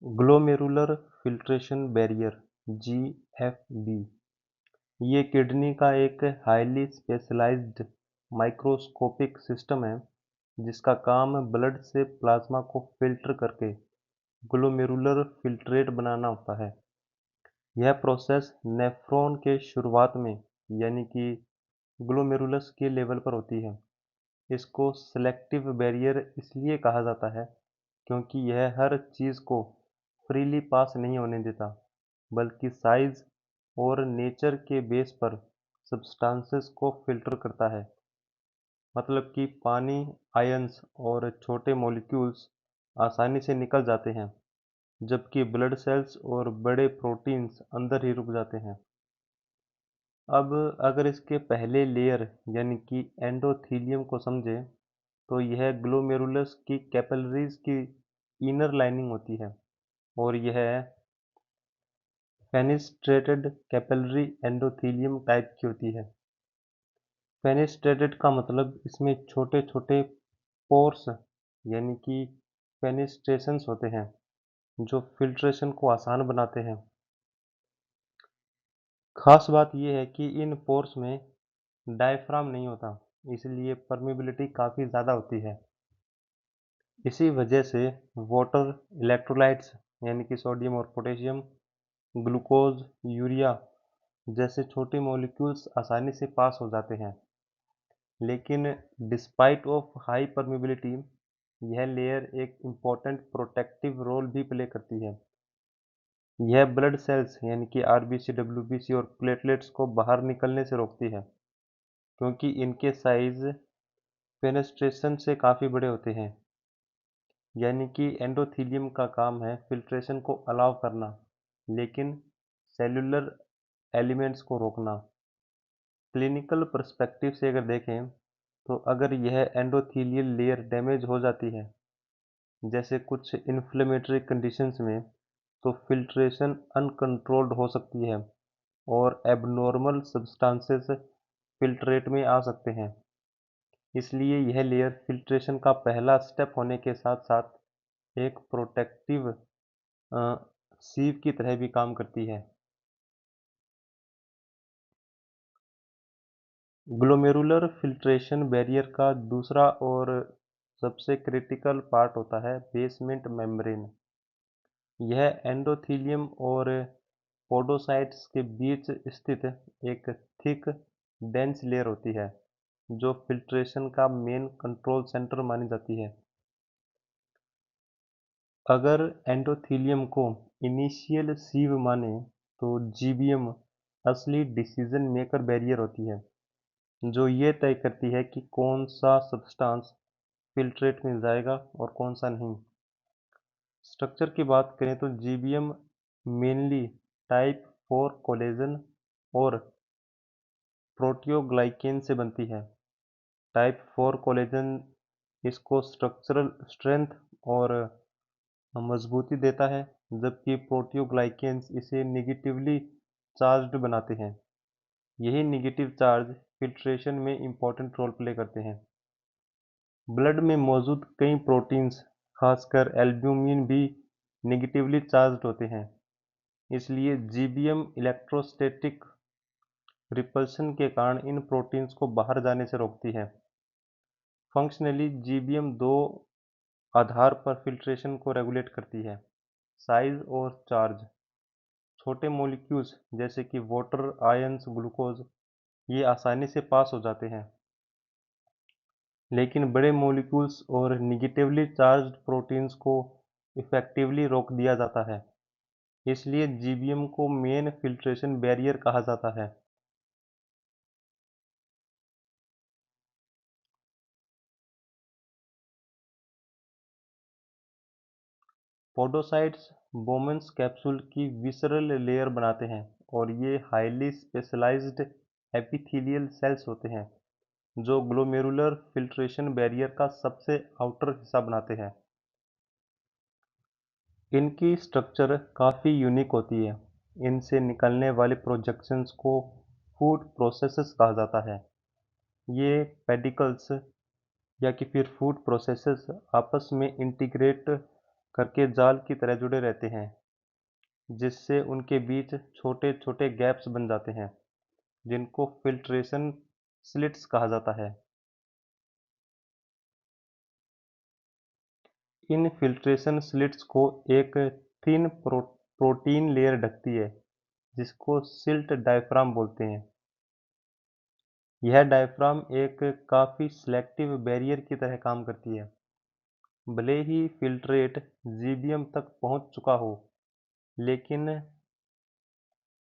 Glomerular filtration barrier (जीएफबी) ये kidney का एक हाईली स्पेशलाइज्ड माइक्रोस्कोपिक सिस्टम है जिसका काम ब्लड से प्लाज्मा को फिल्टर करके ग्लोमेरुलर फिल्ट्रेट बनाना होता है। यह प्रोसेस नेफ्रॉन के शुरुआत में यानी कि ग्लोमेरुलस के लेवल पर होती है। इसको सेलेक्टिव बैरियर इसलिए कहा जाता है क्योंकि यह हर चीज़ को फ्रीली पास नहीं होने देता, बल्कि साइज और नेचर के बेस पर सब्सटेंसेस को फिल्टर करता है। मतलब कि पानी, आयंस और छोटे मॉलिक्यूल्स आसानी से निकल जाते हैं, जबकि ब्लड सेल्स और बड़े प्रोटीन्स अंदर ही रुक जाते हैं। अब अगर इसके पहले लेयर यानी कि एंडोथेलियम को समझें, तो यह ग्लोमेरुलस की कैपिलरीज की इनर लाइनिंग होती है और यह फेनिस्ट्रेटेड कैपिलरी एंडोथेलियम टाइप की होती है। फेनिस्ट्रेटेड का मतलब इसमें छोटे छोटे पोर्स यानी कि फेनिस्ट्रेशंस होते हैं जो फिल्ट्रेशन को आसान बनाते हैं। खास बात यह है कि इन पोर्स में डायफ्राम नहीं होता, इसलिए परमिबिलिटी काफ़ी ज़्यादा होती है। इसी वजह से वाटर, इलेक्ट्रोलाइट्स यानी कि सोडियम और पोटेशियम, ग्लूकोज, यूरिया जैसे छोटे मॉलिक्यूल्स आसानी से पास हो जाते हैं। लेकिन डिस्पाइट ऑफ हाई परमिबिलिटी, यह लेयर एक इम्पॉर्टेंट प्रोटेक्टिव रोल भी प्ले करती है। यह ब्लड सेल्स यानी कि आरबीसी, डब्ल्यूबीसी और प्लेटलेट्स को बाहर निकलने से रोकती है, क्योंकि इनके साइज फेनेस्ट्रेशन से काफ़ी बड़े होते हैं। यानी कि एंडोथेलियम का काम है फिल्ट्रेशन को अलाउ करना, लेकिन सेलुलर एलिमेंट्स को रोकना। क्लिनिकल पर्सपेक्टिव से अगर देखें, तो अगर यह एंडोथेलियल लेयर डैमेज हो जाती है, जैसे कुछ इन्फ्लेमेटरी कंडीशंस में, तो फिल्ट्रेशन अनकंट्रोल्ड हो सकती है और एबनॉर्मल सब्सटेंसेस फिल्ट्रेट में आ सकते हैं। इसलिए यह लेयर फिल्ट्रेशन का पहला स्टेप होने के साथ साथ एक प्रोटेक्टिव सीव की तरह भी काम करती है। ग्लोमेरुलर फिल्ट्रेशन बैरियर का दूसरा और सबसे क्रिटिकल पार्ट होता है बेसमेंट मेम्ब्रेन। यह एंडोथेलियम और पोडोसाइट्स के बीच स्थित एक थिक डेंस लेयर होती है जो फिल्ट्रेशन का मेन कंट्रोल सेंटर मानी जाती है। अगर एंडोथेलियम को इनिशियल सीव माने, तो जीबीएम असली डिसीजन मेकर बैरियर होती है जो ये तय करती है कि कौन सा सब्सटेंस फिल्ट्रेट में जाएगा और कौन सा नहीं। स्ट्रक्चर की बात करें तो जीबीएम मेनली टाइप 4 कोलेजन और प्रोटियोग्लाइकेन से बनती है। टाइप 4 कोलेजन इसको स्ट्रक्चरल स्ट्रेंथ और मजबूती देता है, जबकि प्रोटियोग्लाइकेन्स इसे नेगेटिवली चार्ज्ड बनाते हैं। यही नेगेटिव चार्ज फिल्ट्रेशन में इंपॉर्टेंट रोल प्ले करते हैं। ब्लड में मौजूद कई प्रोटीन्स, खासकर एल्ब्यूमिन भी नेगेटिवली चार्ज्ड होते हैं। इसलिए जीबीएम इलेक्ट्रोस्टैटिक रिपल्शन के कारण इन प्रोटीन्स को बाहर जाने से रोकती है। फंक्शनली जीबीएम दो आधार पर फिल्ट्रेशन को रेगुलेट करती है: साइज और चार्ज। छोटे मॉलिक्यूल्स जैसे कि वाटर, आयंस, ग्लूकोज ये आसानी से पास हो जाते हैं, लेकिन बड़े मॉलिक्यूल्स और निगेटिवली चार्ज्ड प्रोटीन्स को इफेक्टिवली रोक दिया जाता है। इसलिए जीबीएम को मेन फिल्ट्रेशन बैरियर कहा जाता है। पोडोसाइट्स बोमेन्स कैप्सूल की विसरल लेयर बनाते हैं और ये हाईली स्पेशलाइज्ड एपिथेलियल सेल्स होते हैं जो ग्लोमेरुलर फिल्ट्रेशन बैरियर का सबसे आउटर हिस्सा बनाते हैं। इनकी स्ट्रक्चर काफ़ी यूनिक होती है। इनसे निकलने वाले प्रोजेक्शंस को फूड प्रोसेसेस कहा जाता है। ये पेडिकल्स या कि फिर फूड प्रोसेसेस आपस में इंटीग्रेट करके जाल की तरह जुड़े रहते हैं, जिससे उनके बीच छोटे छोटे गैप्स बन जाते हैं, जिनको फिल्ट्रेशन स्लिट्स कहा जाता है। इन फिल्ट्रेशन स्लिट्स को एक थिन प्रोटीन लेयर ढकती है, जिसको सिल्ट डायफ्राम बोलते हैं। यह डायफ्राम एक काफ़ी सिलेक्टिव बैरियर की तरह काम करती है। भले ही फिल्ट्रेट जीबीएम तक पहुंच चुका हो, लेकिन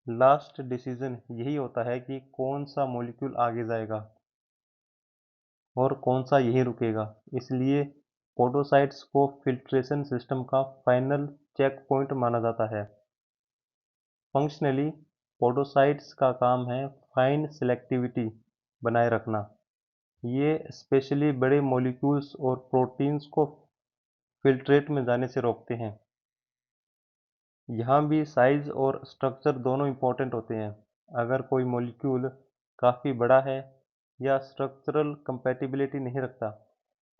लास्ट डिसीजन यही होता है कि कौन सा मॉलिक्यूल आगे जाएगा और कौन सा यहीं रुकेगा। इसलिए पोडोसाइट्स को फिल्ट्रेशन सिस्टम का फाइनल चेक पॉइंट माना जाता है। फंक्शनली पोडोसाइट्स का काम है फाइन सिलेक्टिविटी बनाए रखना। ये स्पेशली बड़े मॉलिक्यूल्स और प्रोटीन्स को फिल्ट्रेट में जाने से रोकते हैं। यहाँ भी साइज और स्ट्रक्चर दोनों इम्पोर्टेंट होते हैं। अगर कोई मॉलिक्यूल काफ़ी बड़ा है या स्ट्रक्चरल कंपैटिबिलिटी नहीं रखता,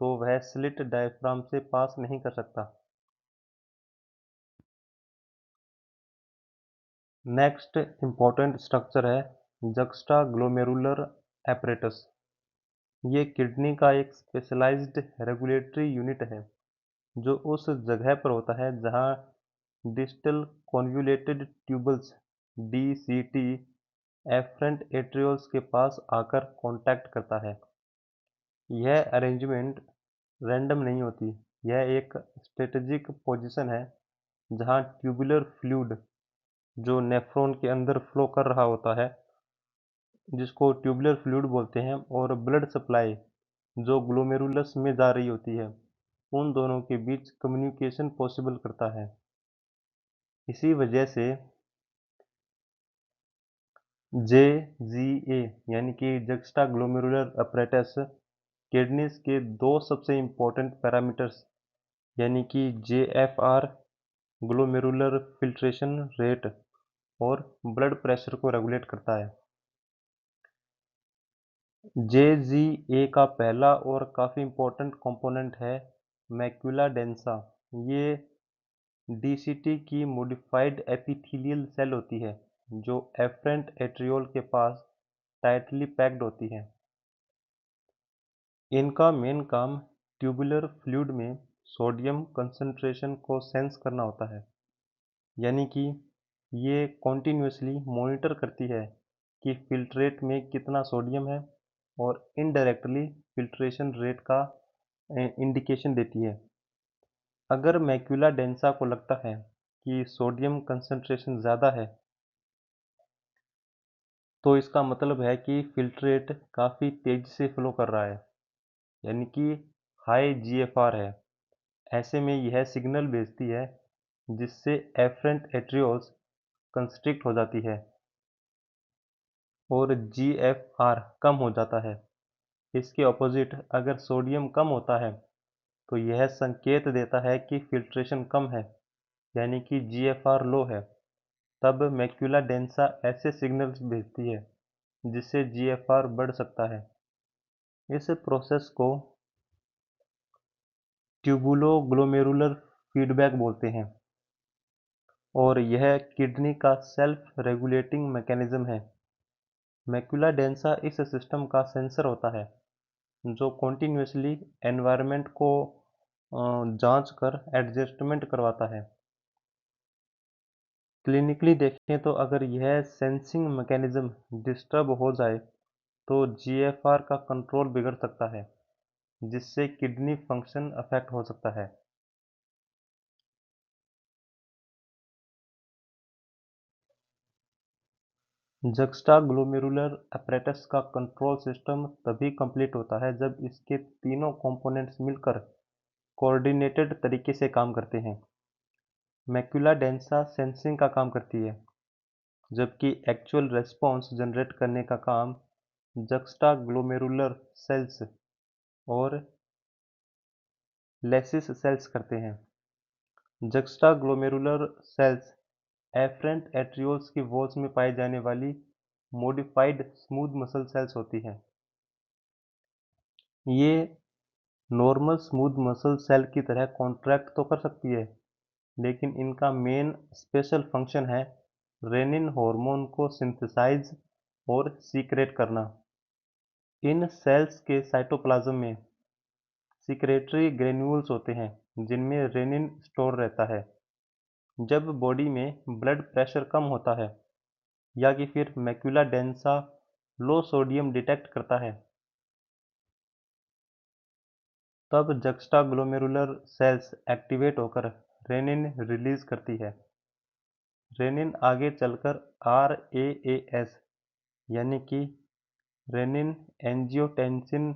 तो वह स्लिट डायफ्राम से पास नहीं कर सकता। नेक्स्ट इम्पोर्टेंट स्ट्रक्चर है जक्स्टाग्लोमेरुलर एपरेटस। ये किडनी का एक स्पेशलाइज्ड रेगुलेटरी यूनिट है, जो उस जगह पर होता है जहाँ distal convoluted tubules (DCT) efferent arterioles के पास आकर कॉन्टैक्ट करता है। यह अरेंजमेंट रैंडम नहीं होती। यह एक स्ट्रेटेजिक पोजीशन है जहाँ ट्यूबुलर फ्लूइड, जो नेफ्रॉन के अंदर फ्लो कर रहा होता है, जिसको ट्यूबुलर फ्लूइड बोलते हैं, और ब्लड सप्लाई, जो ग्लोमेरुलस में जा रही होती है, उन दोनों के बीच कम्युनिकेशन पॉसिबल करता है। इसी वजह से JGA यानी कि जक्स्टाग्लोमेरुलर अपरेटस किडनीज के दो सबसे इम्पोर्टेंट पैरामीटर्स यानी कि JFR ग्लोमेरुलर फिल्ट्रेशन रेट और ब्लड प्रेशर को रेगुलेट करता है। JGA का पहला और काफ़ी इम्पोर्टेंट कंपोनेंट है मैक्युला डेंसा। ये डीसीटी की मॉडिफाइड एपिथेलियल सेल होती है, जो एफरेंट एट्रियोल के पास टाइटली पैक्ड होती है। इनका मेन काम ट्यूबुलर फ्लूइड में सोडियम कंसंट्रेशन को सेंस करना होता है, यानी कि ये कॉन्टिन्यूसली मॉनिटर करती है कि फिल्ट्रेट में कितना सोडियम है, और इनडायरेक्टली फिल्ट्रेशन रेट का इंडिकेशन देती है। अगर मैक्युला डेंसा को लगता है कि सोडियम कंसंट्रेशन ज़्यादा है, तो इसका मतलब है कि फिल्ट्रेट काफ़ी तेज़ी से फ्लो कर रहा है, यानी कि हाई जीएफआर है। ऐसे में यह सिग्नल भेजती है, जिससे एफरेंट एट्रियोल्स कंस्ट्रिक्ट हो जाती है और जीएफआर कम हो जाता है। इसके ऑपोजिट अगर सोडियम कम होता है, तो यह संकेत देता है कि फिल्ट्रेशन कम है, यानी कि जीएफआर लो है। तब मैक्युला डेंसा ऐसे सिग्नल्स भेजती है जिससे जीएफआर बढ़ सकता है। इस प्रोसेस को ट्यूबुलोग्लोमेरुलर फीडबैक बोलते हैं, और यह किडनी का सेल्फ रेगुलेटिंग मैकेनिज्म है। मैक्युला डेंसा इस सिस्टम का सेंसर होता है, जो कॉन्टिन्यूसली एनवायरनमेंट को जांच कर एडजस्टमेंट करवाता है। क्लिनिकली देखें तो अगर यह सेंसिंग मैकेनिज्म डिस्टर्ब हो जाए, तो जीएफआर का कंट्रोल बिगड़ सकता है, जिससे किडनी फंक्शन अफेक्ट हो सकता है। जक्स्टाग्लोमेरुलर अपरेटस का कंट्रोल सिस्टम तभी कंप्लीट होता है जब इसके तीनों कंपोनेंट्स मिलकर कोऑर्डिनेटेड तरीके से काम करते हैं। मैक्युला डेंसा सेंसिंग का काम करती है, जबकि एक्चुअल रेस्पॉन्स जनरेट करने का काम जक्स्टाग्लोमेरुलर सेल्स और लेसिस सेल्स करते हैं। जक्स्टाग्लोमेरुलर सेल्स एफरेंट एट्रियोल्स की वॉल्स में पाई जाने वाली मॉडिफाइड स्मूथ मसल सेल्स होती हैं। ये नॉर्मल स्मूथ मसल सेल की तरह कॉन्ट्रैक्ट तो कर सकती है, लेकिन इनका मेन स्पेशल फंक्शन है रेनिन हार्मोन को सिंथेसाइज और सीक्रेट करना। इन सेल्स के साइटोप्लाज्म में सिक्रेटरी ग्रेन्यूल्स होते हैं जिनमें रेनिन स्टोर रहता है। जब बॉडी में ब्लड प्रेशर कम होता है या कि फिर मैक्युला डेंसा लो सोडियम डिटेक्ट करता है, तब जक्स्टाग्लोमेरुलर सेल्स एक्टिवेट होकर रेनिन रिलीज करती है। रेनिन आगे चलकर RAAS यानी कि रेनिन एंजियोटेंसिन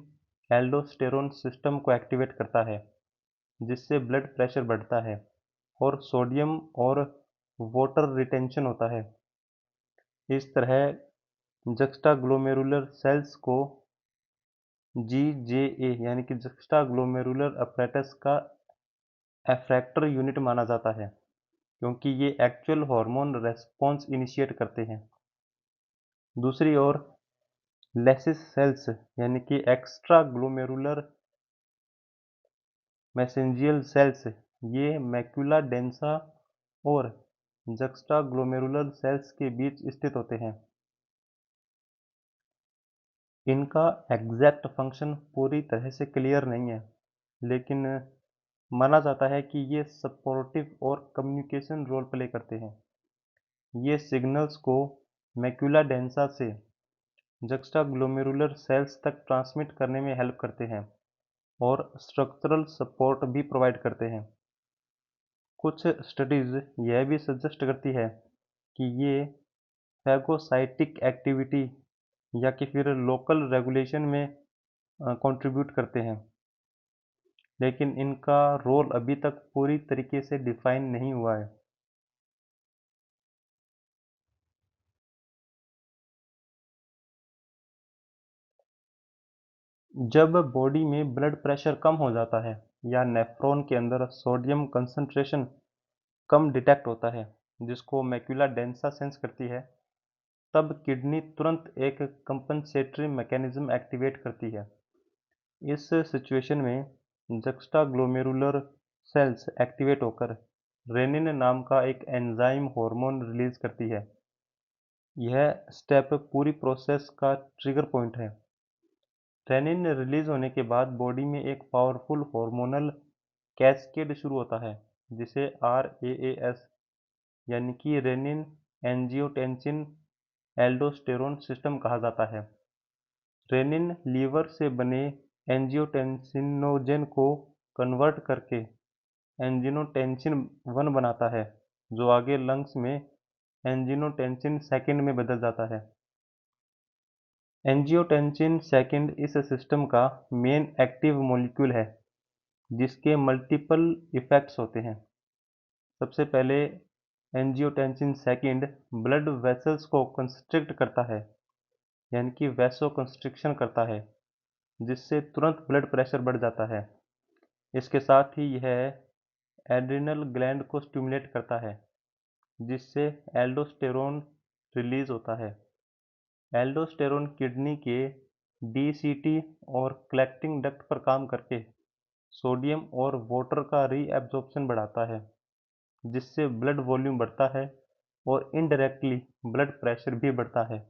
एल्डोस्टेरोन सिस्टम को एक्टिवेट करता है, जिससे ब्लड प्रेशर बढ़ता है और सोडियम और वाटर रिटेंशन होता है। इस तरह जक्स्टाग्लोमेरुलर सेल्स को GJA यानी कि जक्स्टाग्लोमेरुलर अपैरेटस का एफेक्टर यूनिट माना जाता है, क्योंकि ये एक्चुअल हार्मोन रेस्पॉन्स इनिशिएट करते हैं। दूसरी ओर लेसिस सेल्स यानी कि एक्स्ट्रा ग्लोमेरुलर मैसेंजियल सेल्स, ये मैक्युला डेंसा और जक्स्टाग्लोमेरुलर सेल्स के बीच स्थित होते हैं। इनका एग्जैक्ट फंक्शन पूरी तरह से क्लियर नहीं है, लेकिन माना जाता है कि ये सपोर्टिव और कम्युनिकेशन रोल प्ले करते हैं। ये सिग्नल्स को मैक्युला डेंसा से जक्स्टाग्लोमेरुलर सेल्स तक ट्रांसमिट करने में हेल्प करते हैं और स्ट्रक्चरल सपोर्ट भी प्रोवाइड करते हैं। कुछ स्टडीज यह भी सजेस्ट करती है कि ये फैगोसाइटिक एक्टिविटी या कि फिर लोकल रेगुलेशन में कंट्रीब्यूट करते हैं, लेकिन इनका रोल अभी तक पूरी तरीके से डिफाइन नहीं हुआ है। जब बॉडी में ब्लड प्रेशर कम हो जाता है या नेफ्रॉन के अंदर सोडियम कंसंट्रेशन कम डिटेक्ट होता है, जिसको मैक्युला डेंसा सेंस करती है, तब किडनी तुरंत एक कंपनसेटरी मैकेनिज्म एक्टिवेट करती है। इस सिचुएशन में जक्स्टाग्लोमेरुलर सेल्स एक्टिवेट होकर रेनिन नाम का एक एंजाइम हार्मोन रिलीज करती है। यह स्टेप पूरी प्रोसेस का ट्रिगर पॉइंट है। रेनिन रिलीज होने के बाद बॉडी में एक पावरफुल हार्मोनल कैस्केड शुरू होता है, जिसे RAAS यानी कि रेनिन एंजियोटेंसिन एल्डोस्टेरोन सिस्टम कहा जाता है। रेनिन लीवर से बने एंजियोटेंसिनोजन को कन्वर्ट करके एंजियोटेंसिन 1 बनाता है, जो आगे लंग्स में एंजियोटेंसिन सेकेंड में बदल जाता है। एंजियोटेंसिन सेकेंड इस सिस्टम का मेन एक्टिव मॉलिक्यूल है, जिसके मल्टीपल इफेक्ट्स होते हैं। सबसे पहले एंजियोटेंसिन सेकेंड ब्लड वेसल्स को कंस्ट्रिक्ट करता है, यानी कि वैसो कंस्ट्रिक्शन करता है, जिससे तुरंत ब्लड प्रेशर बढ़ जाता है। इसके साथ ही यह एड्रिनल ग्लैंड को स्टिमुलेट करता है, जिससे एल्डोस्टेरोन रिलीज होता है। एल्डोस्टेरोन किडनी के DCT और कलेक्टिंग डक्ट पर काम करके सोडियम और वाटर का रीएब्जॉर्प्शन बढ़ाता है, जिससे ब्लड वॉल्यूम बढ़ता है और इनडायरेक्टली ब्लड प्रेशर भी बढ़ता है।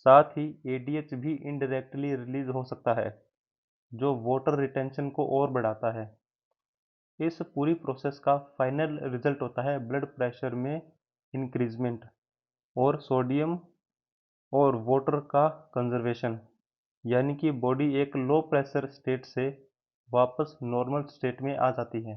साथ ही ADH भी इनडायरेक्टली रिलीज हो सकता है, जो वाटर रिटेंशन को और बढ़ाता है। इस पूरी प्रोसेस का फाइनल रिजल्ट होता है ब्लड प्रेशर में इंक्रीजमेंट और सोडियम और वाटर का कंजर्वेशन, यानी कि बॉडी एक लो प्रेशर स्टेट से वापस नॉर्मल स्टेट में आ जाती है।